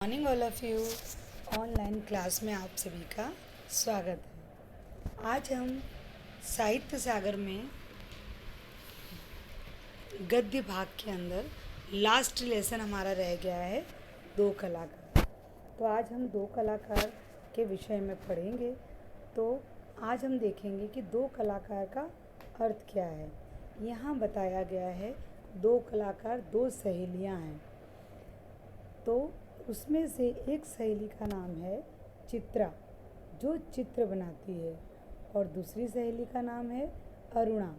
Morning all of you. Online class में आप सभी का स्वागत है। आज हम साहित्य सागर में गद्य भाग के अंदर लास्ट लेसन हमारा रह गया है दो कलाकार। तो आज हम दो कलाकार के विषय में पढ़ेंगे। तो आज हम देखेंगे कि दो कलाकार का अर्थ क्या है। यहाँ बताया गया है दो कलाकार, दो सहेलियाँ हैं। तो उसमें से एक सहेली का नाम है चित्रा, जो चित्र बनाती है, और दूसरी सहेली का नाम है अरुणा,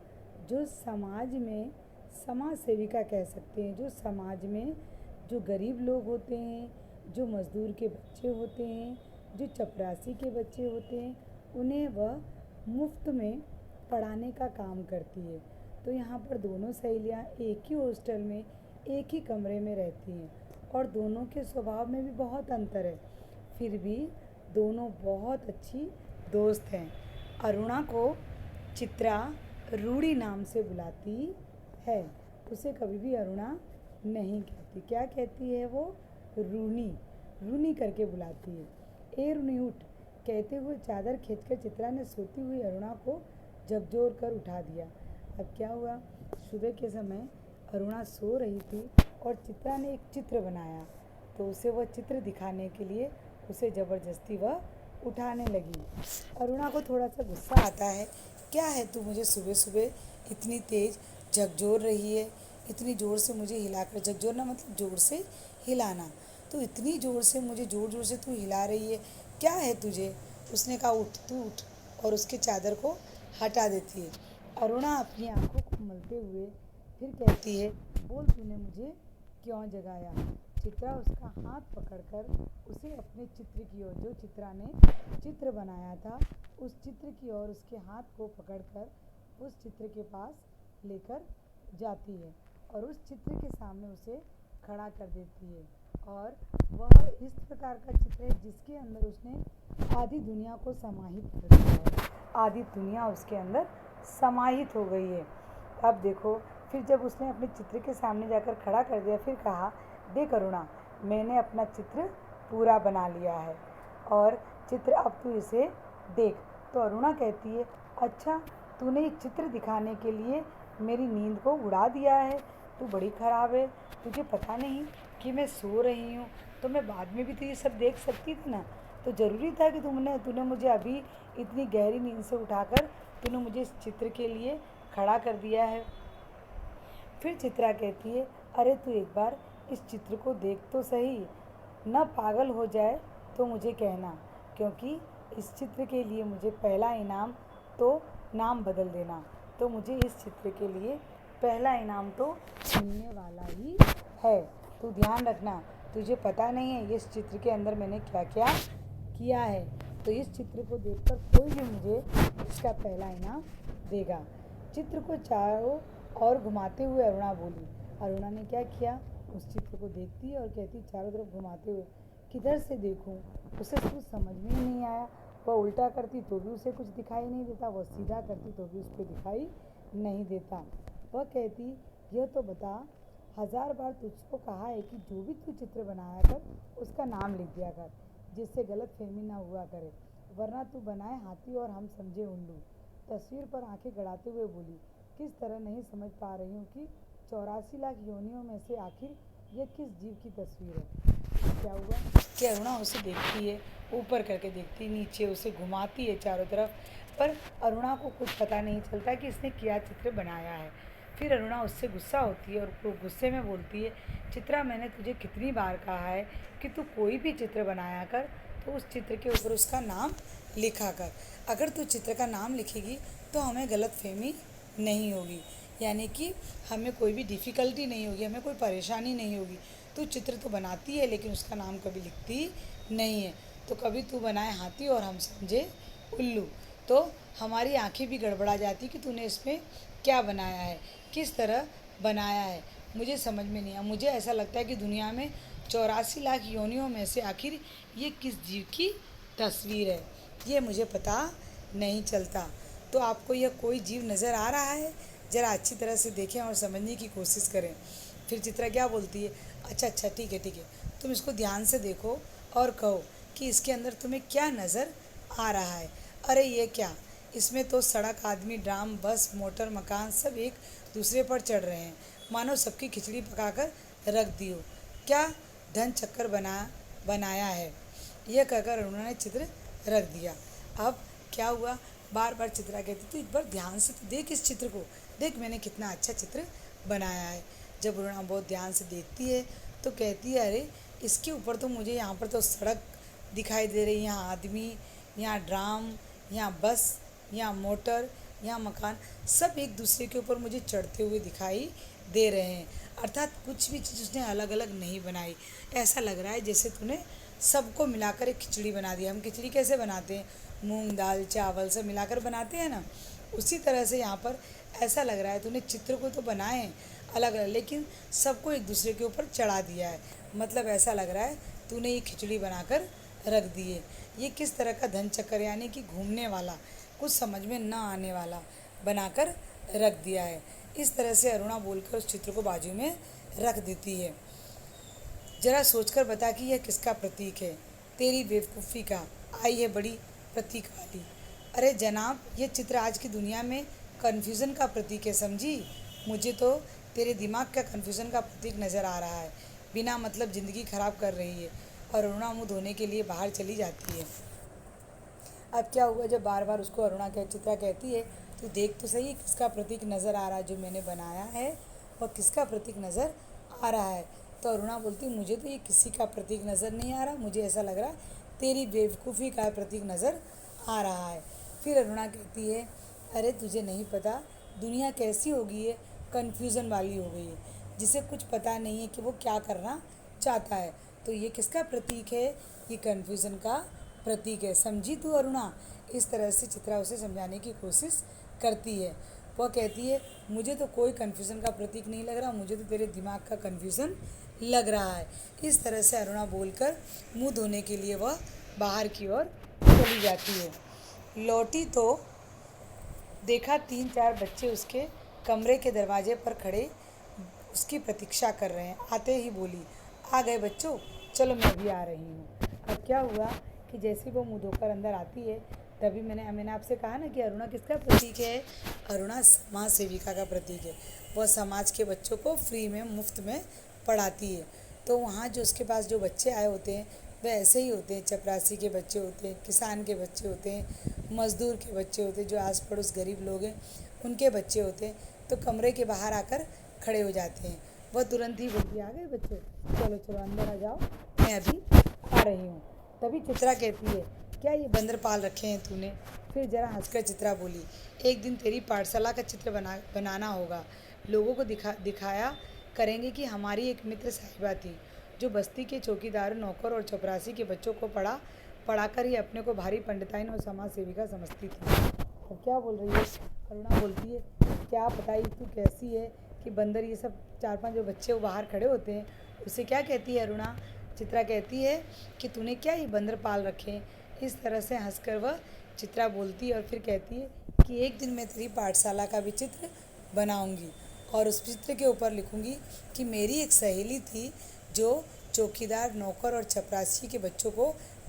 जो समाज में समाज सेविका कह सकते हैं। जो समाज में जो गरीब लोग होते हैं, जो मज़दूर के बच्चे होते हैं, जो चपरासी के बच्चे होते हैं, उन्हें वह मुफ्त में पढ़ाने का काम करती है। तो यहाँ पर दोनों सहेलियाँ एक ही हॉस्टल में एक ही कमरे में रहती हैं और दोनों के स्वभाव में भी बहुत अंतर है, फिर भी दोनों बहुत अच्छी दोस्त हैं। अरुणा को चित्रा रूड़ी नाम से बुलाती है। उसे कभी भी अरुणा नहीं कहती। क्या कहती है वो? रूनी, रूनी करके बुलाती है। ए रूनी उठ कहते हुए चादर खींचकर चित्रा ने सोती हुई अरुणा को झकझोर कर उठा दिया। अब क्या हुआ? सुबह के समय अरुणा सो रही थी और चित्रा ने एक चित्र बनाया, तो उसे वह चित्र दिखाने के लिए उसे ज़बरदस्ती वह उठाने लगी। अरुणा को थोड़ा सा गुस्सा आता है। क्या है तू मुझे सुबह सुबह इतनी तेज़ झकझोर रही है? इतनी ज़ोर से मुझे हिलाकर, झकझोरना मतलब ज़ोर से हिलाना, तो इतनी ज़ोर से मुझे ज़ोर से तू हिला रही है, क्या है तुझे? उसने कहा उठ, तू उठ, और उसके चादर को हटा देती है। अरुणा अपनी आंखों को मलते हुए फिर कहती है, बोल तूने मुझे क्यों जगाया? चित्रा उसका हाथ पकड़कर उसे अपने चित्र की ओर, जो चित्रा ने चित्र बनाया था, उस चित्र की ओर उसके हाथ को पकड़कर उस चित्र के पास लेकर जाती है और उस चित्र के सामने उसे खड़ा कर देती है। और वह इस प्रकार का चित्र है जिसके अंदर उसने आधी दुनिया को समाहित कर दिया है। आधी दुनिया उसके अंदर समाहित हो गई है। अब देखो, फिर जब उसने अपने चित्र के सामने जाकर खड़ा कर दिया, फिर कहा, देख अरुणा, मैंने अपना चित्र पूरा बना लिया है और चित्र अब तू इसे देख। तो अरुणा कहती है, अच्छा, तूने ये चित्र दिखाने के लिए मेरी नींद को उड़ा दिया है। तू बड़ी ख़राब है। तुझे पता नहीं कि मैं सो रही हूँ, तो मैं बाद में भी तो ये सब देख सकती थी ना। तो ज़रूरी था कि तूने मुझे अभी इतनी गहरी नींद से उठाकर तूने मुझे इस चित्र के लिए खड़ा कर दिया है। फिर चित्रा कहती है, अरे तू एक बार इस चित्र को देख तो सही, न पागल हो जाए तो मुझे कहना, क्योंकि इस चित्र के लिए मुझे पहला इनाम तो नाम बदल देना। तो मुझे इस चित्र के लिए पहला इनाम तो मिलने वाला ही है। तू ध्यान रखना, तुझे पता नहीं है इस चित्र के अंदर मैंने क्या क्या किया है। तो इस चित्र को देखकर कोई भी मुझे इसका पहला इनाम देगा। चित्र को चारों और घुमाते हुए अरुणा बोली। अरुणा ने क्या किया? उस चित्र को देखती है और कहती, चारों तरफ घुमाते हुए, किधर से देखूं? उसे कुछ समझ में ही नहीं आया। वह उल्टा करती तो भी उसे कुछ दिखाई नहीं देता, वह सीधा करती तो भी उसको दिखाई नहीं देता। वह कहती, यह तो बता, 1000 बार तुझको कहा है कि जो भी तू चित्र बनाया कर उसका नाम लिख दिया कर, जिससे गलत फहमी ना हुआ करे, वरना तू बनाए हाथी और हम समझे उल्लू। तस्वीर पर आंखें गड़ाते हुए बोली, किस तरह नहीं समझ पा रही हूँ कि 84 लाख योनियों में से आखिर यह किस जीव की तस्वीर है। क्या हुआ कि अरुणा उसे देखती है, ऊपर करके देखती है, नीचे उसे घुमाती है चारों तरफ, पर अरुणा को कुछ पता नहीं चलता कि इसने क्या चित्र बनाया है। फिर अरुणा उससे गुस्सा होती है और वो गुस्से में बोलती है, चित्रा, मैंने तुझे कितनी बार कहा है कि तू कोई भी चित्र बनाया कर तो उस चित्र के ऊपर उसका नाम लिखा कर। अगर तू चित्र का नाम लिखेगी तो हमें गलतफहमी नहीं होगी, यानी कि हमें कोई भी डिफ़िकल्टी नहीं होगी, हमें कोई परेशानी नहीं होगी। तू चित्र तो बनाती है लेकिन उसका नाम कभी लिखती नहीं है। तो कभी तू बनाए हाथी और हम समझे उल्लू, तो हमारी आंखें भी गड़बड़ा जाती कि तूने इसमें क्या बनाया है, किस तरह बनाया है, मुझे समझ में नहीं आया। मुझे ऐसा लगता है कि दुनिया में 84 लाख योनियों में से आखिर ये किस जीव की तस्वीर है, ये मुझे पता नहीं चलता। तो आपको यह कोई जीव नज़र आ रहा है? ज़रा अच्छी तरह से देखें और समझने की कोशिश करें। फिर चित्रा क्या बोलती है, अच्छा अच्छा, ठीक है, तुम इसको ध्यान से देखो और कहो कि इसके अंदर तुम्हें क्या नज़र आ रहा है। अरे ये क्या, इसमें तो सड़क, आदमी, ड्राम, बस, मोटर, मकान सब एक दूसरे पर चढ़ रहे हैं, मानो सबकी खिचड़ी पकाकर रख दी हो। क्या धन चक्कर बनाया है। यह कहकर अरुणा ने चित्र रख दिया। अब क्या हुआ, बार बार चित्रा कहती तू एक बार ध्यान से तो देख इस चित्र को, देख मैंने कितना अच्छा चित्र बनाया है। जब अरुणा बहुत ध्यान से देखती है तो कहती है अरे इसके ऊपर तो मुझे यहाँ पर तो सड़क दिखाई दे रही, यहाँ आदमी, यहाँ ड्राम, यहाँ बस, यहाँ मोटर, यहाँ मकान, सब एक दूसरे के ऊपर मुझे चढ़ते हुए दिखाई दे रहे हैं। अर्थात कुछ भी चीज़ उसने अलग अलग नहीं बनाई। ऐसा लग रहा है जैसे तूने सबको मिलाकर एक खिचड़ी बना दिया। हम खिचड़ी कैसे बनाते हैं, मूंग दाल चावल सब मिलाकर बनाते हैं ना, उसी तरह से यहाँ पर ऐसा लग रहा है तूने चित्र को तो बनाए अलग अलग, लेकिन सबको एक दूसरे के ऊपर चढ़ा दिया है। मतलब ऐसा लग रहा है तूने ये खिचड़ी बनाकर रख दी है। ये किस तरह का धन चक्कर, यानी कि घूमने वाला, कुछ समझ में न आने वाला बनाकर रख दिया है। इस तरह से अरुणा बोलकर उस चित्र को बाजू में रख देती है। जरा सोचकर बता कि यह किसका प्रतीक है। तेरी बेवकूफ़ी का, आई है बड़ी प्रतीक वाली। अरे जनाब, ये चित्र आज की दुनिया में कन्फ्यूज़न का प्रतीक है, समझी। मुझे तो तेरे दिमाग का कन्फ्यूज़न का प्रतीक नज़र आ रहा है। बिना मतलब ज़िंदगी ख़राब कर रही है। और अरुणा मुँह धोने के लिए बाहर चली जाती है। अब क्या हुआ, जब बार बार उसको चित्रा कहती है तू देख तो सही किसका प्रतीक नज़र आ रहा है जो मैंने बनाया है, और किसका प्रतीक नज़र आ रहा है। तो अरुणा बोलती मुझे तो ये किसी का प्रतीक नज़र नहीं आ रहा, मुझे ऐसा लग रहा है तेरी बेवकूफ़ी का प्रतीक नज़र आ रहा है। फिर अरुणा कहती है अरे तुझे नहीं पता दुनिया कैसी हो गई है, कन्फ्यूज़न वाली हो गई है, जिसे कुछ पता नहीं है कि वो क्या करना चाहता है। तो ये किसका प्रतीक है, ये कन्फ्यूज़न का प्रतीक है, समझी तू अरुणा। इस तरह से चित्रा उसे समझाने की कोशिश करती है। वह कहती है मुझे तो कोई कन्फ्यूज़न का प्रतीक नहीं लग रहा, मुझे तो तेरे दिमाग का कन्फ्यूज़न लग रहा है। इस तरह से अरुणा बोलकर मुंह धोने के लिए वह बाहर की ओर चली जाती है। लौटी तो देखा 3-4 बच्चे उसके कमरे के दरवाजे पर खड़े उसकी प्रतीक्षा कर रहे हैं। आते ही बोली आ गए बच्चों, चलो मैं भी आ रही हूँ। अब क्या हुआ कि जैसे वो मुँह धोकर अंदर आती है तभी मैंने आपसे कहा ना कि अरुणा किसका प्रतीक है। अरुणा समाज सेविका का प्रतीक है। वह समाज के बच्चों को फ्री में, मुफ्त में पढ़ाती है। तो वहाँ जो उसके पास जो बच्चे आए होते हैं वह ऐसे ही होते हैं, चपरासी के बच्चे होते हैं, किसान के बच्चे होते हैं, मज़दूर के बच्चे होते हैं, जो आस पड़ोस गरीब लोग हैं उनके बच्चे होते हैं। तो कमरे के बाहर आकर खड़े हो जाते हैं। वह तुरंत ही बोलती आ गए बच्चों, चलो चलो अंदर आ जाओ, मैं अभी आ रही हूँ। तभी चित्रा कहती है क्या ये बंदर पाल रखे हैं तूने। फिर जरा हंसकर चित्रा बोली एक दिन तेरी पाठशाला का चित्र बनाना होगा। लोगों को दिखाया करेंगे कि हमारी एक मित्र साहिबा थी जो बस्ती के चौकीदार, नौकर और चपरासी के बच्चों को पढ़ाकर ही अपने को भारी पंडिताइन और समाज सेविका समझती थी। अब क्या बोल रही है अरुणा, बोलती है क्या बताई तू कैसी है कि बंदर, ये सब 4-5 जो बच्चे वो बाहर खड़े होते हैं उसे क्या कहती है अरुणा। चित्रा कहती है कि तूने क्या ये बंदर पाल रखे हैं। इस तरह से हंसकर वह चित्रा बोलती है और फिर कहती है कि एक दिन मैं तेरी पाठशाला का भी चित्र बनाऊंगी और उस चित्र के ऊपर लिखूंगी कि मेरी एक सहेली थी जो चौकीदार, नौकर और चपरासी के बच्चों को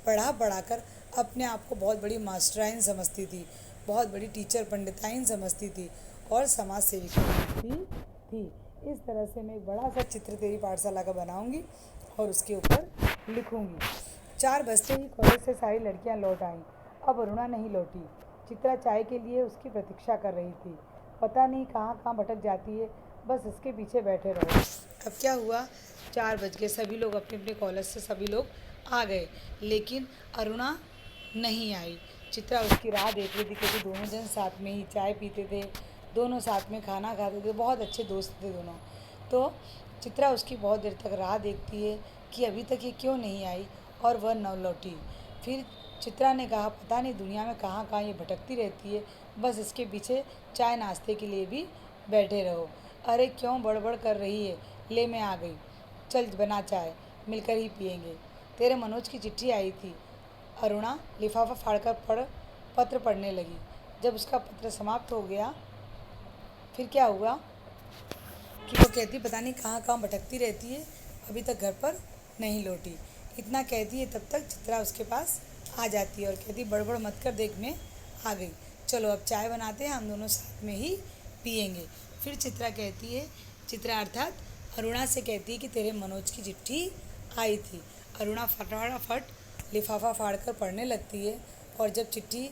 पढ़ाकर अपने आप को बहुत बड़ी मास्टराइन समझती थी, बहुत बड़ी टीचर, पंडिताइन समझती थी और समाज सेविका समझती थी। इस तरह से मैं एक बड़ा सा चित्र तेरी पाठशाला का बनाऊंगी और उसके ऊपर लिखूंगी। 4 बजते ही कॉलेज से सारी लड़कियां लौट आईं। अब अरुणा नहीं लौटी। चित्रा चाय के लिए उसकी प्रतीक्षा कर रही थी। पता नहीं कहाँ भटक जाती है, बस इसके पीछे बैठे रहो। अब क्या हुआ, 4 बज गए, सभी लोग अपने अपने कॉलेज से सभी लोग आ गए, लेकिन अरुणा नहीं आई। चित्रा उसकी राह देख रही थी क्योंकि दोनों जन साथ में ही चाय पीते थे, दोनों साथ में खाना खाते थे, बहुत अच्छे दोस्त थे दोनों। तो चित्रा उसकी बहुत देर तक राह देखती है कि अभी तक ये क्यों नहीं आई और वह न लौटी। फिर चित्रा ने कहा पता नहीं दुनिया में कहाँ ये भटकती रहती है, बस इसके पीछे चाय नाश्ते के लिए भी बैठे रहो। अरे क्यों बड़बड़ कर रही है, ले मैं आ गई, चल बना चाय, मिलकर ही पियेंगे। तेरे मनोज की चिट्ठी आई थी। अरुणा लिफाफा फाड़कर पत्र पढ़ने लगी। जब उसका पत्र समाप्त हो गया फिर क्या हुआ कि वो कहती पता नहीं कहाँ भटकती रहती है, अभी तक घर पर नहीं लौटी। इतना कहती है तब तक चित्रा उसके पास आ जाती है और कहती बड़बड़ मत कर, देख मैं आ गई, चलो अब चाय बनाते हैं, हम दोनों साथ में ही पियेंगे। फिर चित्रा कहती है, चित्रा अर्थात अरुणा से कहती है कि तेरे मनोज की चिट्ठी आई थी। अरुणा फटाफट लिफाफा फाड़कर पढ़ने लगती है और जब चिट्ठी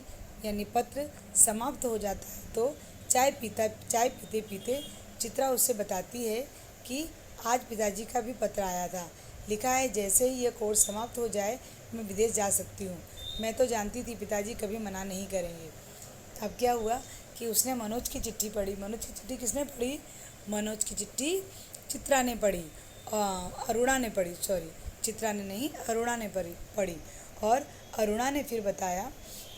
यानी पत्र समाप्त हो जाता है तो चाय पीते पीते चित्रा उससे बताती है कि आज पिताजी का भी पत्र आया था। लिखा है, जैसे ही यह कोर्स समाप्त हो जाए मैं विदेश जा सकती हूँ। मैं तो जानती थी पिताजी कभी मना नहीं करेंगे। अब क्या हुआ कि उसने मनोज की चिट्ठी पढ़ी। मनोज की चिट्ठी किसने पढ़ी? मनोज की चिट्ठी चित्रा ने पढ़ी, अरुणा ने पढ़ी, सॉरी चित्रा ने नहीं, अरुणा ने पढ़ी। और अरुणा ने फिर बताया,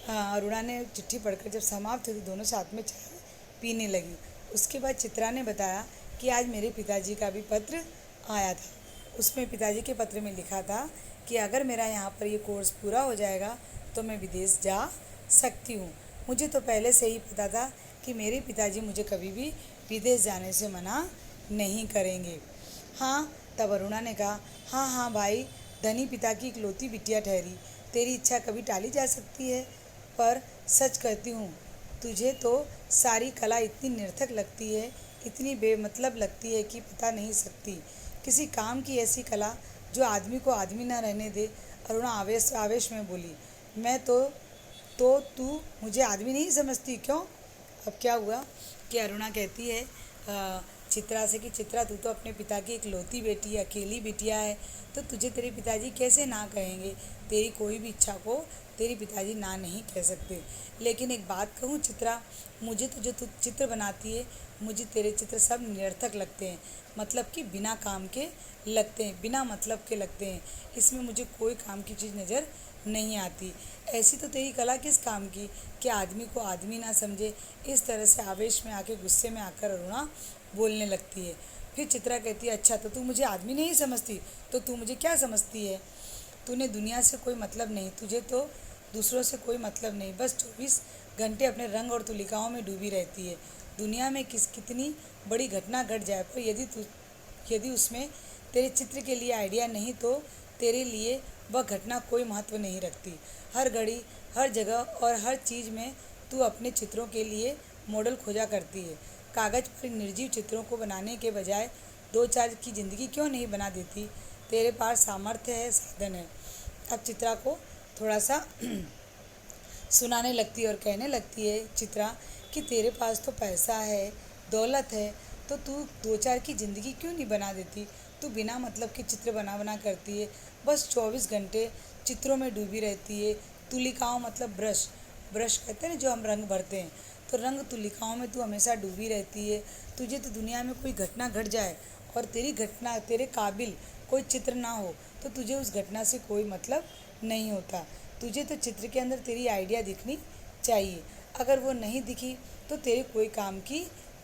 अरुणा ने चिट्ठी पढ़कर जब समाप्त हुई तो दोनों साथ में चाय पीने लगी। उसके बाद चित्रा ने बताया कि आज मेरे पिताजी का भी पत्र आया था। उसमें पिताजी के पत्र में लिखा था कि अगर मेरा यहाँ पर ये कोर्स पूरा हो जाएगा तो मैं विदेश जा सकती हूँ। मुझे तो पहले से ही पता था कि मेरे पिताजी मुझे कभी भी विदेश जाने से मना नहीं करेंगे। हाँ, तब अरुणा ने कहा, हाँ हाँ भाई, धनी पिता की इकलौती बिटिया ठहरी, तेरी इच्छा कभी टाली जा सकती है। पर सच कहती हूँ, तुझे तो सारी कला इतनी निरर्थक लगती है, इतनी बेमतलब लगती है कि बता नहीं सकती। किसी काम की ऐसी कला जो आदमी को आदमी न रहने दे। अरुणा आवेश में बोली, मैं तो तू मुझे आदमी नहीं समझती क्यों? अब क्या हुआ कि अरुणा कहती है चित्रा से कि चित्रा, तू तो अपने पिता की इकलौती बेटी है, अकेली बिटिया है, तो तुझे तेरे पिताजी कैसे ना कहेंगे? तेरी कोई भी इच्छा को तेरे पिताजी ना नहीं कह सकते। लेकिन एक बात कहूँ चित्रा, मुझे तो जो तू चित्र बनाती है, मुझे तेरे चित्र सब निरर्थक लगते हैं, मतलब कि बिना काम के लगते हैं, बिना मतलब के लगते हैं। इसमें मुझे कोई काम की चीज़ नज़र नहीं आती। ऐसी तो तेरी कला किस काम की कि आदमी को आदमी ना समझे। इस तरह से आवेश में आके, गुस्से में आकर अरुणा बोलने लगती है। फिर चित्रा कहती है, अच्छा तो तू मुझे आदमी नहीं समझती, तो तू मुझे क्या समझती है? तूने दुनिया से कोई मतलब नहीं, तुझे तो दूसरों से कोई मतलब नहीं, बस 24 घंटे अपने रंग और तुलिकाओं में डूबी रहती है। दुनिया में कितनी बड़ी घटना घट जाए, पर यदि उसमें तेरे चित्र के लिए आइडिया नहीं तो तेरे लिए वह घटना कोई महत्व नहीं रखती। हर घड़ी, हर जगह और हर चीज़ में तू अपने चित्रों के लिए मॉडल खोजा करती है। कागज़ पर निर्जीव चित्रों को बनाने के बजाय 2-4 की ज़िंदगी क्यों नहीं बना देती? तेरे पास सामर्थ्य है, साधन है। अब चित्रा को थोड़ा सा सुनाने लगती है और कहने लगती है चित्रा कि तेरे पास तो पैसा है, दौलत है, तो तू 2-4 की ज़िंदगी क्यों नहीं बना देती? तू बिना मतलब के चित्र बना करती है, बस 24 घंटे चित्रों में डूबी रहती है। तुलिकाओं मतलब ब्रश कहते हैं ना, जो हम रंग भरते हैं, तो रंग तुलिकाओं में तू हमेशा डूबी रहती है। तुझे तो दुनिया में कोई घटना घट जाए और तेरे काबिल कोई चित्र ना हो तो तुझे उस घटना से कोई मतलब नहीं होता। तुझे तो चित्र के अंदर तेरी आइडिया दिखनी चाहिए। अगर वो नहीं दिखी तो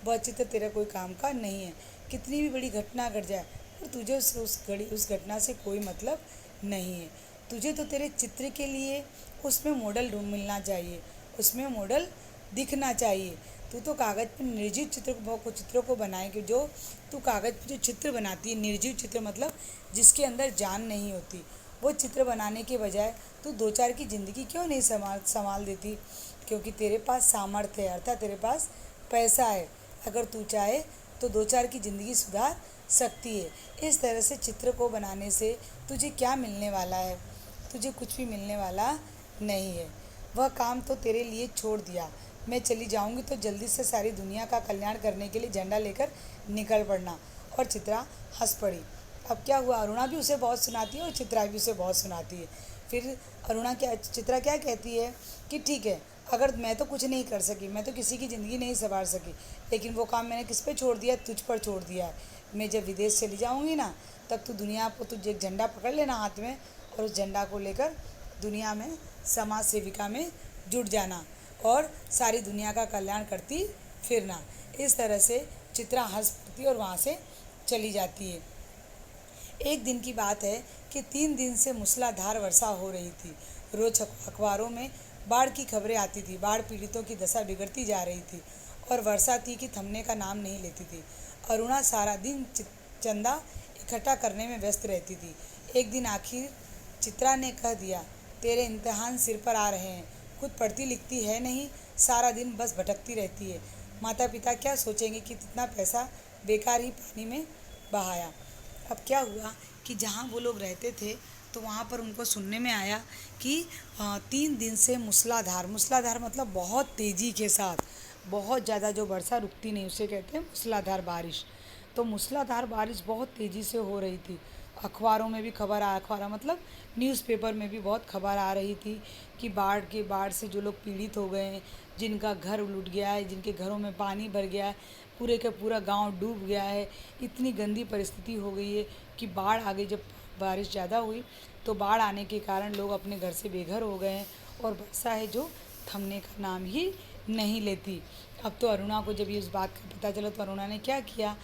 वह चित्र तेरा कोई काम का नहीं है। कितनी भी बड़ी घटना घट जाए पर तुझे उस घटना से कोई मतलब नहीं है। तुझे तो तेरे चित्र के लिए उसमें मॉडल मिलना चाहिए, उसमें मॉडल दिखना चाहिए। तू तो कागज़ पर निर्जीव चित्रों को बनाए कि जो तू कागज़ पर जो चित्र बनाती है, निर्जीव चित्र मतलब जिसके अंदर जान नहीं होती, वो चित्र बनाने के बजाय तू 2-4 की ज़िंदगी क्यों नहीं संभाल देती? क्योंकि तेरे पास सामर्थ्य है, अर्थात तेरे पास पैसा है। अगर तू चाहे तो 2-4 की ज़िंदगी सुधार सकती है। इस तरह से चित्र को बनाने से तुझे क्या मिलने वाला है? तुझे कुछ भी मिलने वाला नहीं है। वह काम तो तेरे लिए छोड़ दिया। मैं चली जाऊंगी तो जल्दी से सारी दुनिया का कल्याण करने के लिए झंडा लेकर निकल पड़ना। और चित्रा हंस पड़ी। अब क्या हुआ, अरुणा भी उसे बहुत सुनाती है और चित्रा भी उसे बहुत सुनाती है। फिर चित्रा क्या कहती है कि ठीक है, अगर मैं तो कुछ नहीं कर सकी, मैं तो किसी की ज़िंदगी नहीं संवार सकी, लेकिन वो काम मैंने किस पे छोड़ दिया? तुझ पर छोड़ दिया है। मैं जब विदेश चली जाऊंगी ना, तब तू दुनिया को तुझे एक झंडा पकड़ लेना हाथ में और उस झंडा को लेकर दुनिया में समाज सेविका में जुट जाना और सारी दुनिया का कल्याण करती फिरना। इस तरह से चित्रा हंस पड़ती और वहाँ से चली जाती है। एक दिन की बात है कि 3 दिन से मूसलाधार वर्षा हो रही थी। रोज अखबारों में बाढ़ की खबरें आती थी। बाढ़ पीड़ितों की दशा बिगड़ती जा रही थी और वर्षा थी कि थमने का नाम नहीं लेती थी। अरुणा सारा दिन चंदा इकट्ठा करने में व्यस्त रहती थी। एक दिन आखिर चित्रा ने कह दिया, तेरे इम्तिहान सिर पर आ रहे हैं, खुद पढ़ती लिखती है नहीं, सारा दिन बस भटकती रहती है। माता पिता क्या सोचेंगे कि इतना पैसा बेकार ही पानी में बहाया। अब क्या हुआ कि जहाँ वो लोग रहते थे तो वहाँ पर उनको सुनने में आया कि 3 दिन से मूसलाधार, मूसलाधार मतलब बहुत तेज़ी के साथ, बहुत ज़्यादा जो वर्षा रुकती नहीं उसे कहते हैं मूसलाधार बारिश। तो मूसलाधार बारिश बहुत तेज़ी से हो रही थी। अखबारों में भी खबर अखबार मतलब न्यूज़पेपर में भी बहुत खबर आ रही थी कि बाढ़ से जो लोग पीड़ित हो गए हैं, जिनका घर लुट गया है, जिनके घरों में पानी भर गया है, पूरे का पूरा गांव डूब गया है। इतनी गंदी परिस्थिति हो गई है कि बाढ़ आ गई। जब बारिश ज़्यादा हुई तो बाढ़ आने के कारण लोग अपने घर से बेघर हो गए हैं और वर्षा है जो थमने का नाम ही नहीं लेती। अब तो अरुणा को जब ये इस बात का पता चला तो अरुणा ने क्या किया,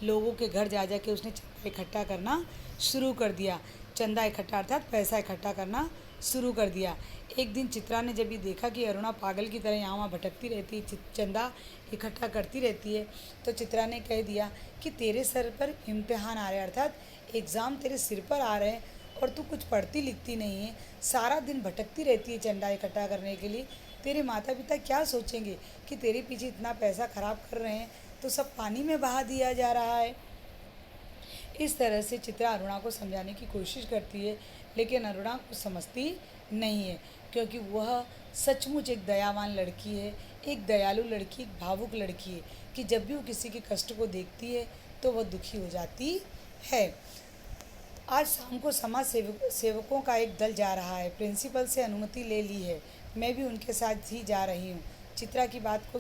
लोगों के घर जा जा के उसने चंदा इकट्ठा करना शुरू कर दिया। चंदा इकट्ठा अर्थात पैसा इकट्ठा करना शुरू कर दिया। एक दिन चित्रा ने जब ये देखा कि अरुणा पागल की तरह यहाँ वहाँ भटकती रहती है, चंदा इकट्ठा करती रहती है, तो चित्रा ने कह दिया कि तेरे सर पर इम्तिहान आ रहे हैं, अर्थात एग्ज़ाम तेरे सिर पर आ रहे हैं और तू कुछ पढ़ती लिखती नहीं है, सारा दिन भटकती रहती है चंदा इकट्ठा करने के लिए। तेरे माता पिता क्या सोचेंगे कि तेरे पीछे इतना पैसा खराब कर रहे हैं तो सब पानी में बहा दिया जा रहा है। इस तरह से चित्रा अरुणा को समझाने की कोशिश करती है, लेकिन अरुणा कुछ समझती नहीं है क्योंकि वह सचमुच एक दयावान लड़की है, एक दयालु लड़की, एक भावुक लड़की है कि जब भी वो किसी के कष्ट को देखती है तो वह दुखी हो जाती है। आज शाम को समाज सेवकों का एक दल जा रहा है, प्रिंसिपल से अनुमति ले ली है, मैं भी उनके साथ ही जा रही हूँ। चित्रा की बात को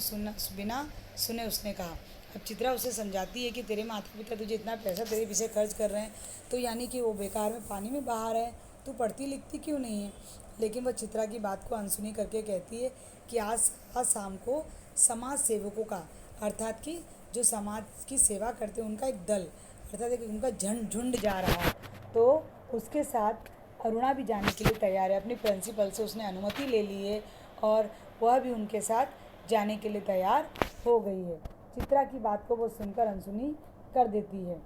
बिना सुने उसने कहा। अब चित्रा उसे समझाती है कि तेरे माता पिता तुझे इतना पैसा तेरे पीछे खर्च कर रहे हैं तो यानी कि वो बेकार में पानी में बहा रहे हैं, तू पढ़ती लिखती क्यों नहीं है। लेकिन वह चित्रा की बात को अनसुनी करके कहती है कि आज शाम को समाज सेवकों का, अर्थात कि जो समाज की सेवा करते हैं उनका एक दल, अर्थात एक उनका झुंड जा रहा है, तो उसके साथ अरुणा भी जाने के लिए तैयार है। अपनी प्रिंसिपल से उसने अनुमति ले ली है और वह भी उनके साथ जाने के लिए तैयार हो गई है। चित्रा की बात को वो सुनकर अनसुनी कर देती है।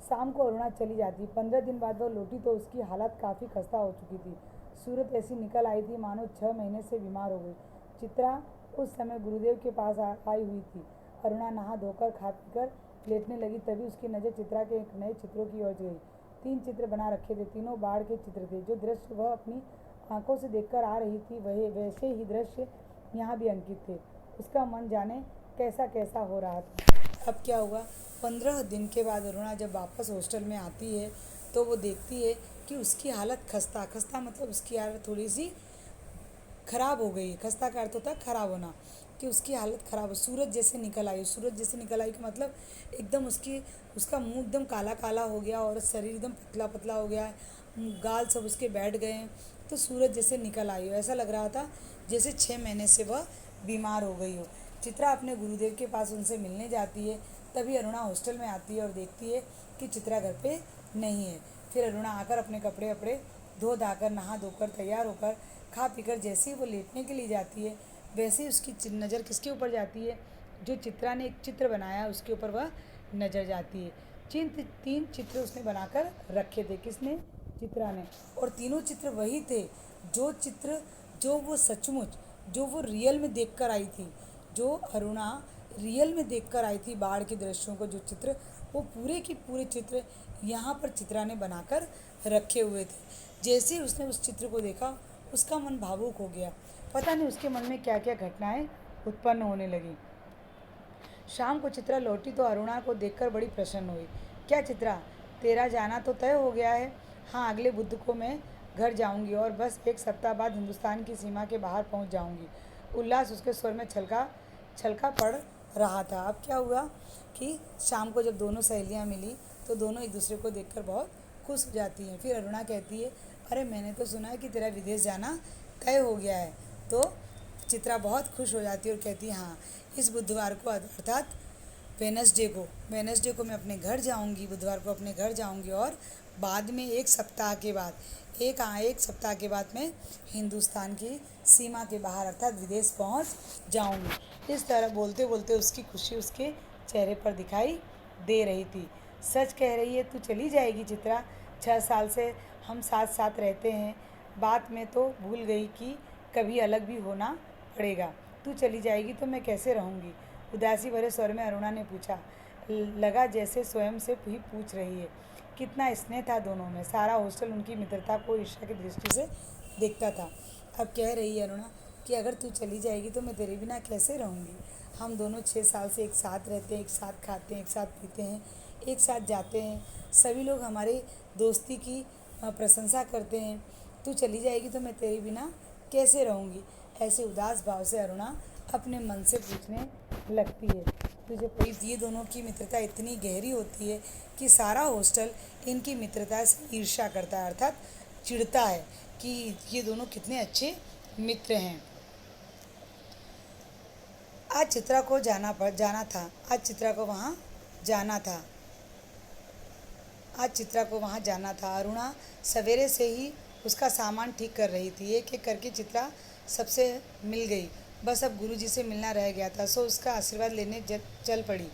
शाम को अरुणा चली जाती। 15 दिन बाद वह लौटी तो उसकी हालत काफ़ी खस्ता हो चुकी थी। सूरत ऐसी निकल आई थी मानो 6 महीने से बीमार हो गई। चित्रा उस समय गुरुदेव के पास आई हुई थी। अरुणा नहा धोकर खा पीकर लेटने लगी, तभी उसकी नज़र चित्रा के एक नए चित्रों की ओर गई। 3 चित्र बना रखे थे, तीनों बाढ़ के चित्र थे। जो दृश्य वह अपनी आंखों से देखकर आ रही थी वही वैसे ही दृश्य यहाँ भी अंकित थे। उसका मन जाने कैसा कैसा हो रहा था। अब क्या हुआ, 15 दिन के बाद अरुणा जब वापस हॉस्टल में आती है तो वो देखती है कि उसकी हालत खस्ता मतलब उसकी हालत थोड़ी सी ख़राब हो गई है। खस्ता का अर्थ होता है ख़राब होना, कि उसकी हालत ख़राब हो, सूरज जैसे निकल आई। सूरज जैसे निकल आई का मतलब एकदम उसका मुंह एकदम काला काला हो गया और शरीर एकदम पतला पतला हो गया है, गाल सब उसके बैठ गए हैं, तो सूरज जैसे निकल आई हो। ऐसा लग रहा था जैसे 6 महीने से वह बीमार हो गई हो। चित्रा अपने गुरुदेव के पास उनसे मिलने जाती है, तभी अरुणा हॉस्टल में आती है और देखती है कि चित्रा घर पे नहीं है। फिर अरुणा आकर अपने कपड़े वपड़े धो धाकर नहा धोकर तैयार होकर खा पीकर जैसे ही वो लेटने के लिए जाती है वैसे ही उसकी नज़र किसके ऊपर जाती है, जो चित्रा ने एक चित्र बनाया उसके ऊपर वह नज़र जाती है। 3 चित्र उसने बनाकर रखे थे, किसने, चित्रा ने, और तीनों चित्र वही थे जो वो सचमुच जो वो रियल में देख कर आई थी, जो अरुणा रियल में देख कर आई थी। बाढ़ के दृश्यों को जो चित्र, वो पूरे के पूरे चित्र यहाँ पर चित्रा ने बनाकर रखे हुए थे। जैसे ही उसने उस चित्र को देखा उसका मन भावुक हो गया। पता नहीं उसके मन में क्या क्या घटनाएं उत्पन्न होने लगी। शाम को चित्रा लौटी तो अरुणा को देखकर बड़ी प्रसन्न हुई। क्या चित्रा, तेरा जाना तो तय हो गया है? हाँ, अगले बुध को मैं घर जाऊंगी और बस 1 सप्ताह बाद हिंदुस्तान की सीमा के बाहर पहुंच जाऊंगी। उल्लास उसके स्वर में छलका पड़ रहा था। अब क्या हुआ कि शाम को जब दोनों सहेलियां मिली तो दोनों एक दूसरे को देखकर बहुत खुश हो जाती हैं। फिर अरुणा कहती है, अरे मैंने तो सुना है कि तेरा विदेश जाना तय हो गया है। तो चित्रा बहुत खुश हो जाती है और कहती है, हाँ, इस बुधवार को अर्थात वेनसडे को मैं अपने घर जाऊंगी, बुधवार को अपने घर जाऊंगी और बाद में 1 सप्ताह के बाद एक सप्ताह के बाद मैं हिंदुस्तान की सीमा के बाहर अर्थात विदेश पहुंच जाऊंगी। इस तरह बोलते बोलते उसकी खुशी उसके चेहरे पर दिखाई दे रही थी। सच कह रही है, तू चली जाएगी चित्रा? 6 साल से हम साथ साथ रहते हैं। बात में तो भूल गई कि कभी अलग भी होना पड़ेगा। तू चली जाएगी तो मैं कैसे रहूँगी? उदासी भरे स्वर में अरुणा ने पूछा। लगा जैसे स्वयं से ही पूछ रही है। कितना स्नेह था दोनों में। सारा हॉस्टल उनकी मित्रता को ईर्ष्या की दृष्टि से देखता था। अब कह रही है अरुणा कि अगर तू चली जाएगी तो मैं तेरे बिना कैसे रहूँगी? हम दोनों 6 साल से एक साथ रहते हैं, एक साथ खाते हैं, एक साथ पीते हैं, एक साथ जाते हैं। सभी लोग हमारे दोस्ती की प्रशंसा करते हैं। तू चली जाएगी तो मैं तेरे बिना कैसे रहूँगी? ऐसे उदास भाव से अरुणा अपने मन से पूछने लगती है। तुझे पता ये दोनों की मित्रता इतनी गहरी होती है कि सारा हॉस्टल इनकी मित्रता से ईर्ष्या करता है, अर्थात चिढ़ता है कि ये दोनों कितने अच्छे मित्र हैं। आज चित्रा को जाना था। आज चित्रा को वहाँ जाना था। आज चित्रा को वहाँ जाना था। अरुणा सवेरे से ही उसका सामान ठीक कर रही थी। एक एक करके चित्रा सबसे मिल गई। बस अब गुरुजी से मिलना रह गया था, सो उसका आशीर्वाद लेने चल पड़ी।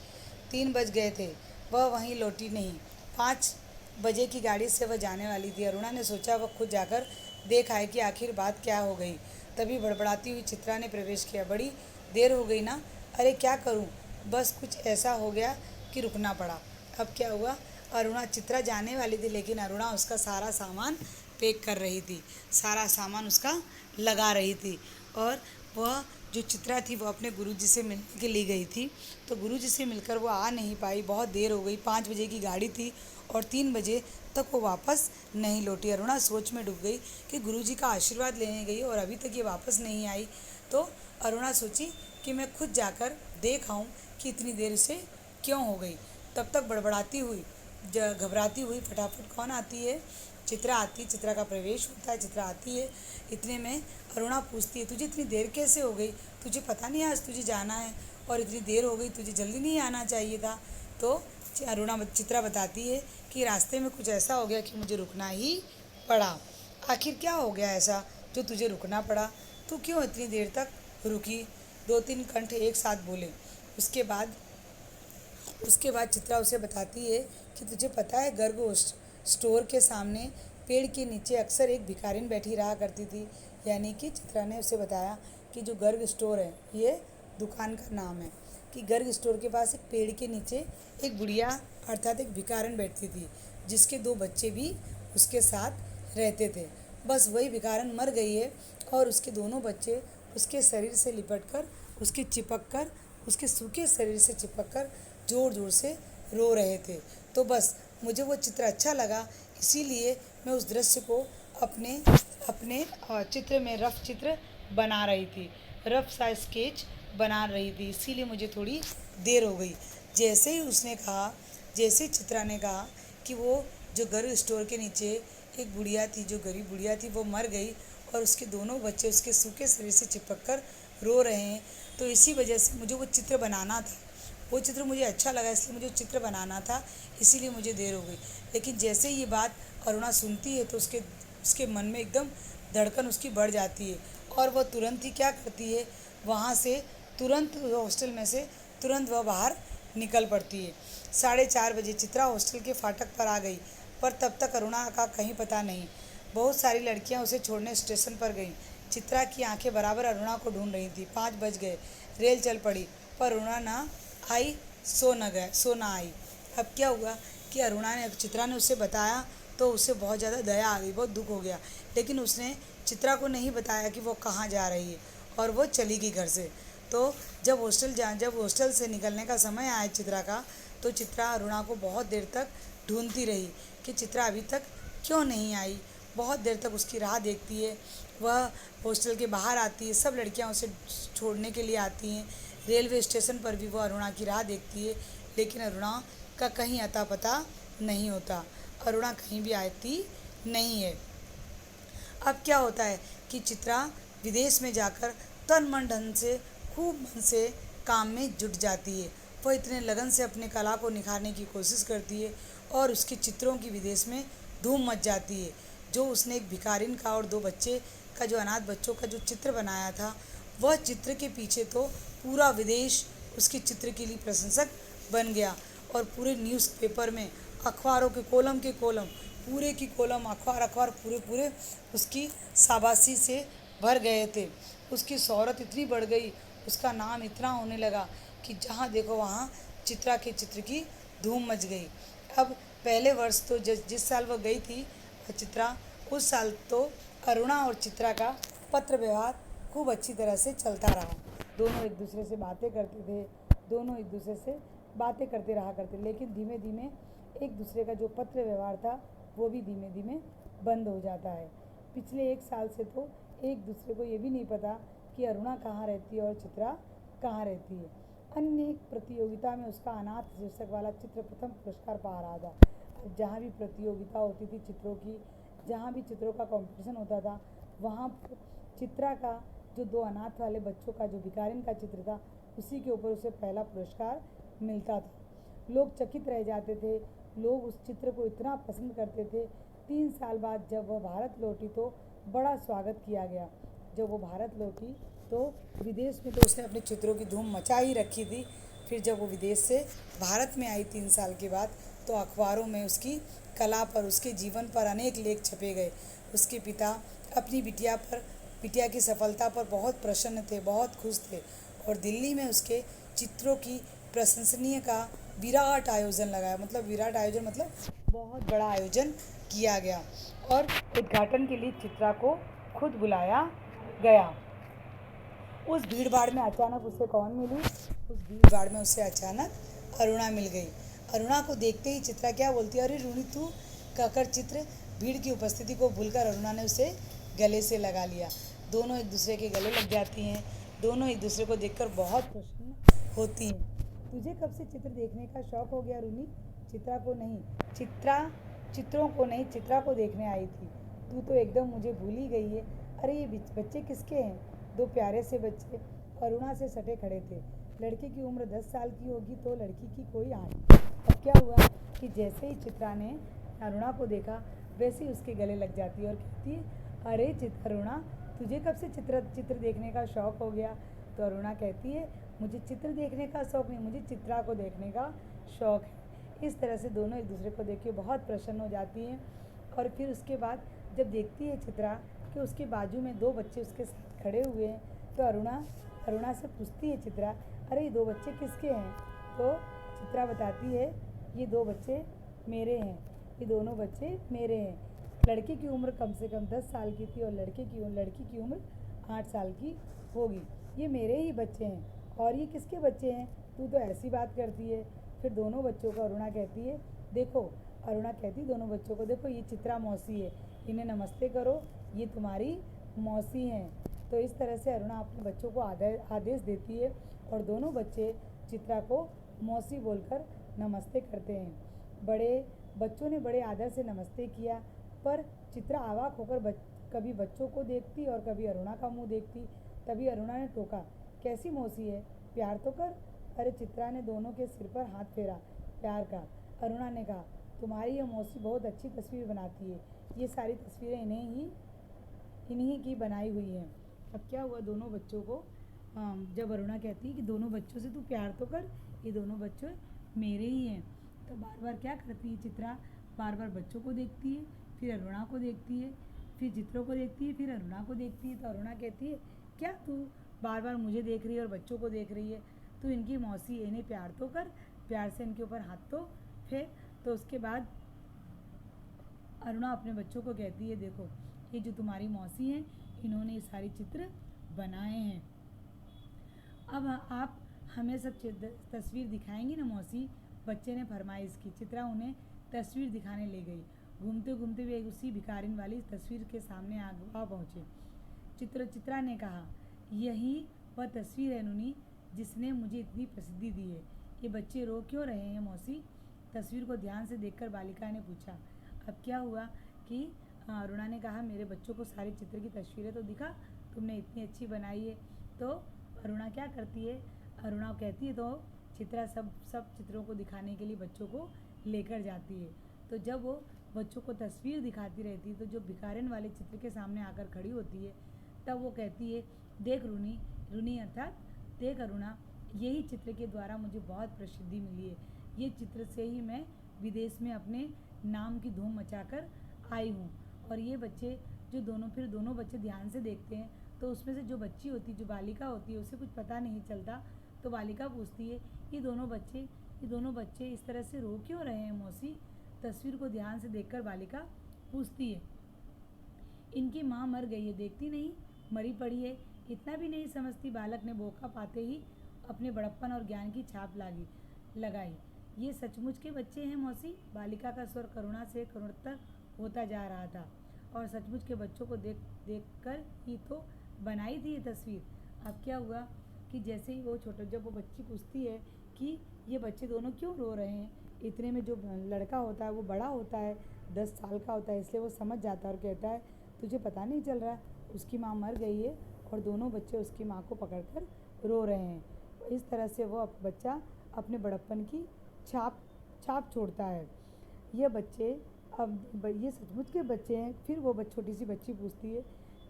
3 बज गए थे। वह वहीं लौटी नहीं। 5 बजे की गाड़ी से वह जाने वाली थी। अरुणा ने सोचा वह खुद जाकर देख आए कि आखिर बात क्या हो गई। तभी बड़बड़ाती हुई चित्रा ने प्रवेश किया। बड़ी देर हो गई ना? अरे क्या करूं? बस कुछ ऐसा हो गया कि रुकना पड़ा। अब क्या हुआ? अरुणा चित्रा जाने वाली थी, लेकिन अरुणा उसका सारा सामान पैक कर रही थी, सारा सामान उसका लगा रही थी। और वह जो चित्रा थी वो अपने गुरुजी से मिलने के लिए गई थी, तो गुरुजी से मिलकर वो आ नहीं पाई। बहुत देर हो गई। 5 बजे की गाड़ी थी और 3 बजे तक वो वापस नहीं लौटी। अरुणा सोच में डूब गई कि गुरुजी का आशीर्वाद लेने गई और अभी तक ये वापस नहीं आई। तो अरुणा सोची कि मैं खुद जाकर देख आऊँ कि इतनी देर से क्यों हो गई। तब तक बड़बड़ाती हुई, घबराती हुई फटाफट कौन आती है? चित्रा आती। चित्रा का प्रवेश होता है। चित्रा आती है। इतने में अरुणा पूछती है, तुझे इतनी देर कैसे हो गई? तुझे पता नहीं आज तुझे जाना है और इतनी देर हो गई, तुझे जल्दी नहीं आना चाहिए था। तो चित्रा बताती है कि रास्ते में कुछ ऐसा हो गया कि मुझे रुकना ही पड़ा। आखिर क्या हो गया ऐसा जो तुझे रुकना पड़ा? तू क्यों इतनी देर तक रुकी? 2-3 कंठ एक साथ बोले। उसके बाद चित्रा उसे बताती है कि तुझे पता है गर्ग स्टोर के सामने पेड़ के नीचे अक्सर एक भिखारिन बैठी रहा करती थी। यानी कि चित्रा ने उसे बताया कि जो गर्ग स्टोर है ये दुकान का नाम है, कि गर्ग स्टोर के पास एक पेड़ के नीचे एक बुढ़िया अर्थात एक भिखारिन बैठती थी, जिसके 2 बच्चे भी उसके साथ रहते थे। बस वही भिखारिन मर गई है और उसके दोनों बच्चे उसके शरीर से लिपट कर उसके सूखे शरीर से चिपक कर ज़ोर ज़ोर से रो रहे थे। तो बस मुझे वो चित्र अच्छा लगा, इसीलिए मैं उस दृश्य को अपने अपने चित्र में रफ चित्र बना रही थी, रफ सा स्केच बना रही थी, इसीलिए मुझे थोड़ी देर हो गई। जैसे चित्रा ने कहा कि वो जो गर्ग स्टोर के नीचे एक बुढ़िया थी, जो गरीब बुढ़िया थी, वो मर गई और उसके दोनों बच्चे उसके सूखे शरीर से चिपक कर रो रहे हैं, तो इसी वजह से मुझे वो चित्र बनाना था। वो चित्र मुझे अच्छा लगा, इसलिए मुझे चित्र बनाना था, इसीलिए मुझे देर हो गई। लेकिन जैसे ये बात अरुणा सुनती है तो उसके मन में एकदम धड़कन उसकी बढ़ जाती है और वह तुरंत ही क्या करती है, वहाँ से तुरंत हॉस्टल में से तुरंत वह बाहर निकल पड़ती है। 4:30 बजे चित्रा हॉस्टल के फाटक पर आ गई, पर तब तक अरुणा का कहीं पता नहीं। बहुत सारी लड़कियां उसे छोड़ने स्टेशन पर गईं। चित्रा की आंखें बराबर अरुणा को ढूंढ रही थी। 5 बज गए। रेल चल पड़ी, पर अरुणा ना आई, सो ना आई। अब क्या हुआ कि चित्रा ने उसे बताया तो उसे बहुत ज़्यादा दया आ गई, बहुत दुख हो गया, लेकिन उसने चित्रा को नहीं बताया कि वो कहाँ जा रही है और वो चली गई घर से। तो जब हॉस्टल से निकलने का समय आया चित्रा का, तो चित्रा अरुणा को बहुत देर तक ढूंढती रही कि चित्रा अभी तक क्यों नहीं आई। बहुत देर तक उसकी राह देखती है। वह हॉस्टल के बाहर आती है, सब लड़कियां उसे छोड़ने के लिए आती हैं। रेलवे स्टेशन पर भी वो अरुणा की राह देखती है, लेकिन अरुणा का कहीं अता पता नहीं होता। अरुणा कहीं भी आती नहीं है। अब क्या होता है कि चित्रा विदेश में जाकर तन मन धन से खूब मन से काम में जुट जाती है। वह इतने लगन से अपने कला को निखारने की कोशिश करती है और उसके चित्रों की विदेश में धूम मच जाती है। जो उसने एक भिखारिन का और 2 बच्चे का, जो अनाथ बच्चों का जो चित्र बनाया था, वह चित्र के पीछे तो पूरा विदेश उसके चित्र के लिए प्रशंसक बन गया और पूरे न्यूज़पेपर में, अखबारों के कॉलम पूरे की कॉलम अखबार अखबार पूरे पूरे उसकी शाबाशी से भर गए थे। उसकी शोहरत इतनी बढ़ गई, उसका नाम इतना होने लगा कि जहाँ देखो वहाँ चित्रा के चित्र की धूम मच गई। अब पहले वर्ष तो जिस साल वह गई थी चित्रा, उस साल तो अरुणा और चित्रा का पत्र व्यवहार खूब अच्छी तरह से चलता रहा। दोनों एक दूसरे से बातें करते थे, दोनों एक दूसरे से बातें करते रहा करते, लेकिन धीमे धीमे एक दूसरे का जो पत्र व्यवहार था वो भी धीमे धीमे बंद हो जाता है। पिछले एक साल से तो एक दूसरे को ये भी नहीं पता कि अरुणा कहाँ रहती है और चित्रा कहाँ रहती है। अन्य एक प्रतियोगिता में उसका अनाथ शीर्षक वाला चित्र प्रथम पुरस्कार पा रहा था। जहाँ भी प्रतियोगिता होती थी चित्रों की, जहाँ भी चित्रों का कंपटीशन होता था, वहाँ चित्रा का जो दो अनाथ वाले बच्चों का जो भिखारिन का चित्र था, उसी के ऊपर उसे पहला पुरस्कार मिलता था। लोग चकित रह जाते थे, लोग उस चित्र को इतना पसंद करते थे। 3 साल बाद जब वह भारत लौटी तो बड़ा स्वागत किया गया। जब वो भारत लौटी तो विदेश में तो उसने अपने चित्रों की धूम मचा ही रखी थी। फिर जब वो विदेश से भारत में आई 3 साल के बाद, तो अखबारों में उसकी कला पर, उसके जीवन पर अनेक लेख छपे गए। उसके पिता अपनी बिटिया की सफलता पर बहुत प्रसन्न थे, बहुत खुश थे, और दिल्ली में उसके चित्रों की प्रशंसनीय का विराट आयोजन लगाया। मतलब विराट आयोजन मतलब बहुत बड़ा आयोजन किया गया, और उद्घाटन के लिए चित्रा को खुद बुलाया गया। उस भीड़ भाड़ में अचानक उसे कौन मिली? उस भीड़ भाड़ में उसे अचानक अरुणा मिल गई। अरुणा को देखते ही चित्रा क्या बोलती है, अरे रूनी तू, कहकर चित्र भीड़ की उपस्थिति को भूलकर अरुणा ने उसे गले से लगा लिया। दोनों एक दूसरे के गले लग जाती हैं। दोनों एक दूसरे को देखकर बहुत प्रसन्न होती हैं। तुझे कब से चित्र देखने का शौक हो गया रूनी? चित्रा को नहीं, चित्रों को नहीं, चित्रा को देखने आई थी। तू तो एकदम मुझे भूल ही गई है। अरे ये बच्चे किसके हैं? 2 प्यारे से बच्चे अरुणा से सटे खड़े थे। लड़के की उम्र 10 साल की होगी तो लड़की की कोई 8। अब क्या हुआ कि जैसे ही चित्रा ने अरुणा को देखा, वैसे ही उसके गले लग जाती है और कहती है, अरे अरुणा, तुझे कब से चित्र देखने का शौक हो गया? तो अरुणा कहती है, मुझे चित्र देखने का शौक नहीं, मुझे चित्रा को देखने का शौक है। इस तरह से दोनों एक दूसरे को देख के बहुत प्रसन्न हो जाती हैं। और फिर उसके बाद जब देखती है चित्रा कि उसके बाजू में 2 बच्चे उसके साथ खड़े हुए हैं, तो अरुणा से पूछती है चित्रा, अरे ये 2 बच्चे किसके हैं? तो चित्रा बताती है, ये 2 बच्चे मेरे हैं, ये दोनों बच्चे मेरे हैं। लड़के की उम्र कम से कम 10 साल की थी और लड़की की उम्र 8 साल की होगी। ये मेरे ही बच्चे हैं। और ये किसके बच्चे हैं? तू तो ऐसी बात करती है। फिर दोनों बच्चों को अरुणा कहती है, देखो, अरुणा कहती दोनों बच्चों को, देखो ये चित्रा मौसी है, इन्हें नमस्ते करो, ये तुम्हारी मौसी हैं। तो इस तरह से अरुणा अपने बच्चों को आदेश देती है और दोनों बच्चे चित्रा को मौसी बोलकर नमस्ते करते हैं। बच्चों ने बड़े आदर से नमस्ते किया, पर चित्रा अवाक होकर कभी बच्चों को देखती और कभी अरुणा का मुंह देखती। तभी अरुणा ने टोका, कैसी मौसी है, प्यार तो कर। अरे चित्रा ने दोनों के सिर पर हाथ फेरा, प्यार का। अरुणा ने कहा, तुम्हारी यह मौसी बहुत अच्छी तस्वीर बनाती है, ये सारी तस्वीरें इन्हीं की बनाई हुई हैं। अब क्या हुआ, दोनों बच्चों को जब अरुणा कहती है कि दोनों बच्चों से तू प्यार तो कर, ये दोनों बच्चे मेरे ही हैं, तो बार बार क्या करती है चित्रा, बार बार बच्चों को देखती है, फिर अरुणा को देखती है, फिर चित्रों को देखती है, फिर अरुणा को देखती है। तो अरुणा कहती है, क्या तू बार बार मुझे देख रही है और बच्चों को देख रही है? तू इनकी मौसी है, इन्हें प्यार तो कर, प्यार से इनके ऊपर हाथ तो फेर। तो उसके बाद अरुणा अपने बच्चों को कहती है, देखो ये जो तुम्हारी मौसी हैं, इन्होंने ये सारे चित्र बनाए हैं। अब आप हमें सब तस्वीर दिखाएंगी ना मौसी? बच्चे ने फरमाइश की। चित्रा उन्हें तस्वीर दिखाने ले गई। घूमते घूमते वे उसी भिखारिन वाली तस्वीर के सामने आ पहुँचे। चित्रा ने कहा, यही वह तस्वीर है नूनी, जिसने मुझे इतनी प्रसिद्धि दी है। ये बच्चे रो क्यों रहे हैं मौसी? तस्वीर को ध्यान से देखकर बालिका ने पूछा। अब क्या हुआ कि अरुणा ने कहा, मेरे बच्चों को सारी चित्र की तस्वीरें तो दिखा, तुमने इतनी अच्छी बनाई है। तो अरुणा क्या करती है, अरुणा कहती है, तो चित्रा सब चित्रों को दिखाने के लिए बच्चों को लेकर जाती है। तो जब वो बच्चों को तस्वीर दिखाती रहती है, तो जो भिखारिन वाले चित्र के सामने आकर खड़ी होती है, तब वो कहती है, देख रूनी अर्थात देख अरुणा, यही चित्र के द्वारा मुझे बहुत प्रसिद्धि मिली है। ये चित्र से ही मैं विदेश में अपने नाम की धूम मचाकर आई हूँ। और ये बच्चे जो दोनों बच्चे ध्यान से देखते हैं तो उसमें से जो बच्ची होती, जो बालिका होती है, उसे कुछ पता नहीं चलता। तो बालिका पूछती है ये दोनों बच्चे इस तरह से रो क्यों रहे हैं मौसी? तस्वीर को ध्यान से देखकर बालिका पूछती है इनकी माँ मर गई है, देखती नहीं, मरी पड़ी है। इतना भी नहीं समझती। बालक ने मौका पाते ही अपने बड़प्पन और ज्ञान की छाप लगाई। ये सचमुच के बच्चे हैं मौसी? बालिका का स्वर करुणा से करुणतर होता जा रहा था। और सचमुच के बच्चों को देख कर ही तो बनाई थी ये तस्वीर। अब क्या हुआ कि जैसे ही जब वो बच्ची पूछती है कि ये बच्चे दोनों क्यों रो रहे हैं, इतने में जो लड़का होता है वो बड़ा होता है, 10 साल का होता है, इसलिए वो समझ जाता है और कहता है तुझे पता नहीं चल रहा, उसकी माँ मर गई है और दोनों बच्चे उसकी माँ को पकड़कर रो रहे हैं। इस तरह से वो बच्चा अपने बड़प्पन की छाप छोड़ता है। ये बच्चे अब ये सचमुच के बच्चे हैं? फिर वो छोटी सी बच्ची पूछती है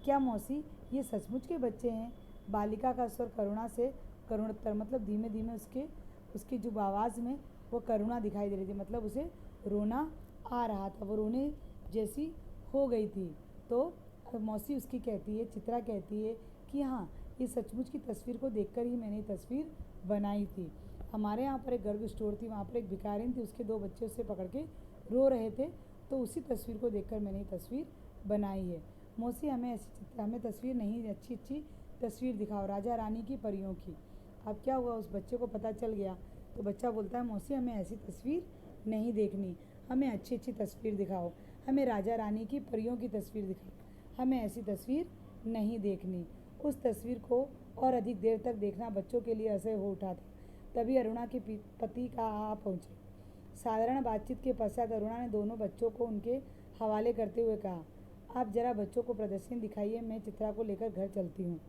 क्या मौसी ये सचमुच के बच्चे हैं? बालिका का स्वर करुणा से करुणतर, मतलब धीमे धीमे उसकी जो आवाज़ में वो करुणा दिखाई दे रही थी, मतलब उसे रोना आ रहा था, वो रोने जैसी हो गई थी। तो मौसी उसकी कहती है, चित्रा कहती है कि हाँ, ये सचमुच की तस्वीर को देखकर ही मैंने तस्वीर बनाई थी। हमारे यहाँ पर एक गर्ग स्टोर थी, वहाँ पर एक भिखारिन थी, उसके 2 बच्चे उससे पकड़ के रो रहे थे, तो उसी तस्वीर को देखकर मैंने ये तस्वीर बनाई है। मौसी हमें तस्वीर नहीं, अच्छी तस्वीर दिखाओ, राजा रानी की, परियों की। अब क्या हुआ, उस बच्चे को पता चल गया, तो बच्चा बोलता है मौसी हमें ऐसी तस्वीर नहीं देखनी, हमें अच्छी तस्वीर दिखाओ, हमें राजा रानी की, परियों की तस्वीर दिखाओ, हमें ऐसी तस्वीर नहीं देखनी। उस तस्वीर को और अधिक देर तक देखना बच्चों के लिए असह्य हो उठा था। तभी अरुणा के पति का आ पहुँचे। साधारण बातचीत के पश्चात अरुणा ने दोनों बच्चों को उनके हवाले करते हुए कहा आप जरा बच्चों को प्रदर्शनी दिखाइए, मैं चित्रा को लेकर घर चलती हूँ।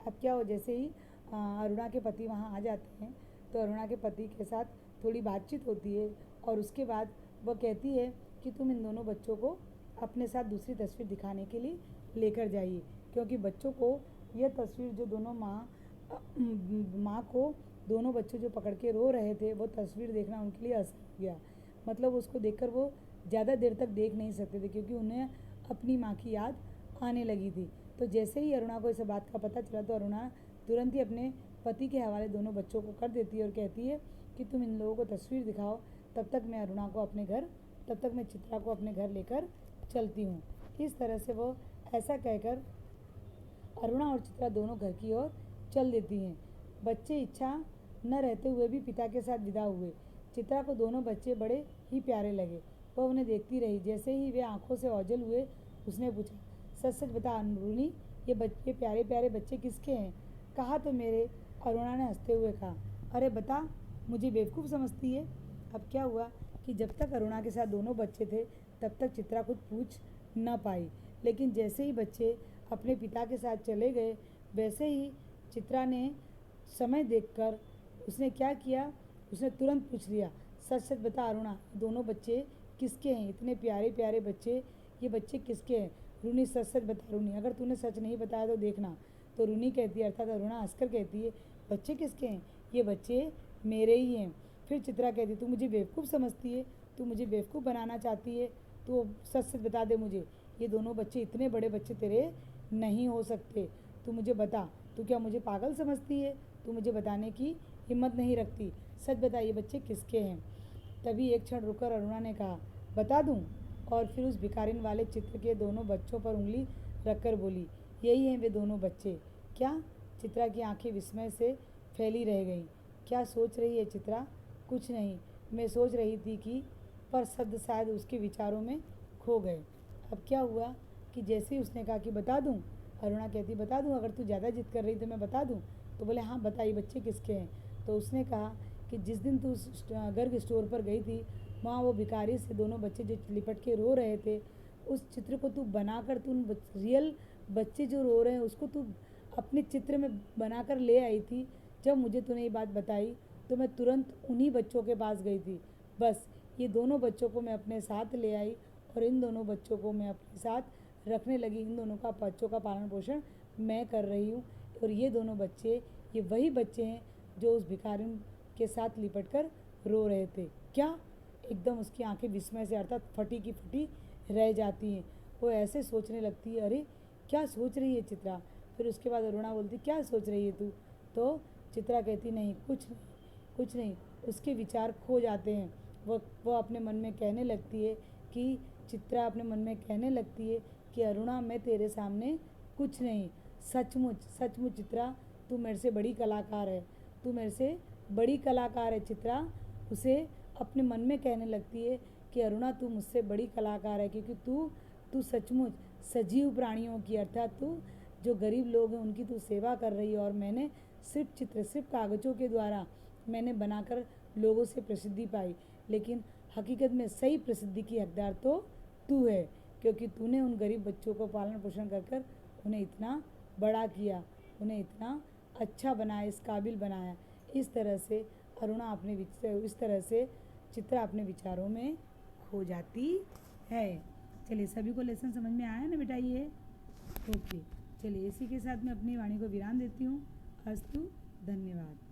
अब क्या हो, जैसे ही अरुणा के पति वहाँ आ जाते हैं तो अरुणा के पति के साथ थोड़ी बातचीत होती है और उसके बाद वह कहती है कि तुम इन दोनों बच्चों को अपने साथ दूसरी तस्वीर दिखाने के लिए लेकर जाइए, क्योंकि बच्चों को यह तस्वीर जो माँ को दोनों बच्चे जो पकड़ के रो रहे थे वो तस्वीर देखना उनके लिए असहज हो गया। मतलब उसको देखकर वो ज़्यादा देर तक देख नहीं सकते थे, क्योंकि उन्हें अपनी माँ की याद आने लगी थी। तो जैसे ही अरुणा को इस बात का पता चला तो अरुणा तुरंत ही अपने पति के हवाले दोनों बच्चों को कर देती है और कहती है कि तुम इन लोगों को तस्वीर दिखाओ, तब तक मैं चित्रा को अपने घर लेकर चलती हूँ। इस तरह से वो ऐसा कहकर अरुणा और चित्रा दोनों घर की ओर चल देती हैं। बच्चे इच्छा न रहते हुए भी पिता के साथ विदा हुए। चित्रा को दोनों बच्चे बड़े ही प्यारे लगे। वह उन्हें देखती रही। जैसे ही वे आंखों से ओझल हुए उसने पूछा सच सच बता अरुणी, ये प्यारे प्यारे बच्चे किसके हैं? कहा तो मेरे, अरुणा ने हंसते हुए कहा। अरे बता, मुझे बेवकूफ़ समझती है? अब क्या हुआ कि जब तक अरुणा के साथ दोनों बच्चे थे तब तक चित्रा कुछ पूछ न पाई, लेकिन जैसे ही बच्चे अपने पिता के साथ चले गए वैसे ही चित्रा ने समय देखकर उसने क्या किया, उसने तुरंत पूछ लिया सच सच बता अरुणा, दोनों बच्चे किसके हैं? इतने प्यारे प्यारे बच्चे, ये बच्चे किसके हैं? रूनी सच सच बता रूनी, अगर तूने सच नहीं बताया तो देखना। तो रूनी कहती है, अर्थात अरुणा हंसकर कहती है बच्चे किसके हैं? ये बच्चे मेरे ही हैं। फिर चित्रा कहती है तू मुझे बेवकूफ़ समझती है, तू मुझे बेवकूफ़ बनाना चाहती है, तो सच सच बता दे मुझे, ये दोनों बच्चे, इतने बड़े बच्चे तेरे नहीं हो सकते, तू मुझे बता। तू क्या मुझे पागल समझती है? तू मुझे बताने की हिम्मत नहीं रखती, सच बता ये बच्चे किसके हैं? तभी एक क्षण रुककर अरुणा ने कहा बता दूं, और फिर उस भिखारिन वाले चित्र के दोनों बच्चों पर उंगली रखकर बोली यही हैं वे दोनों बच्चे। क्या? चित्रा की आंखें विस्मय से फैली रह गईं। क्या सोच रही है चित्रा? कुछ नहीं, मैं सोच रही थी कि, पर शब्द शायद उसके विचारों में खो गए। अब क्या हुआ कि जैसे ही उसने कहा कि बता दूं, अरुणा कहती बता दूं, अगर तू ज़्यादा जिद कर रही तो मैं बता दूं। तो बोले हाँ बता, ये बच्चे किसके हैं? तो उसने कहा कि जिस दिन तू गर्ग स्टोर पर गई थी वहाँ वो भिखारी से दोनों बच्चे जो लिपट के रो रहे थे, उस चित्र को तू बनाकर, तू रियल बच्चे जो रो रहे हैं उसको तू अपने चित्र में बनाकर ले आई थी। जब मुझे तूने ये बात बताई तो मैं तुरंत उन्हीं बच्चों के पास गई थी। बस ये दोनों बच्चों को मैं अपने साथ ले आई और इन दोनों बच्चों को मैं अपने साथ रखने लगी। इन दोनों का बच्चों का पालन पोषण मैं कर रही हूँ और ये दोनों बच्चे, ये वही बच्चे हैं जो उस भिखारिन के साथ लिपट कर रो रहे थे। क्या? एकदम उसकी आंखें विस्मय से अर्थात फटी की फटी रह जाती हैं। वो ऐसे सोचने लगती है, अरे क्या सोच रही है चित्रा। फिर उसके बाद अरुणा बोलती, क्या सोच रही है तू। तो चित्रा कहती, नहीं कुछ नहीं, कुछ नहीं। उसके विचार खो जाते हैं। वो अपने मन में कहने लगती है कि चित्रा अपने मन में कहने लगती है कि अरुणा मैं तेरे सामने कुछ नहीं, सचमुच सचमुच चित्रा तू मेरे से बड़ी कलाकार है, तू मेरे से बड़ी कलाकार है चित्रा। उसे अपने मन में कहने लगती है कि अरुणा तू मुझसे बड़ी कलाकार है, क्योंकि तू तू सचमुच सजीव प्राणियों की अर्थात तू जो गरीब लोग हैं उनकी तू सेवा कर रही है। और मैंने सिर्फ कागज़ों के द्वारा मैंने बनाकर लोगों से प्रसिद्धि पाई, लेकिन हकीकत में सही प्रसिद्धि की हकदार तो तू है, क्योंकि तूने उन गरीब बच्चों को पालन पोषण कर कर उन्हें इतना बड़ा किया, उन्हें इतना अच्छा बनाया, इस काबिल बनाया। इस तरह से अरुणा इस तरह से चित्रा अपने विचारों में खो जाती है। चलिए सभी को लेसन समझ में आया ना बेटा ये। ओके, चलिए इसी के साथ मैं अपनी वाणी को विराम देती हूँ। अस्तु, धन्यवाद।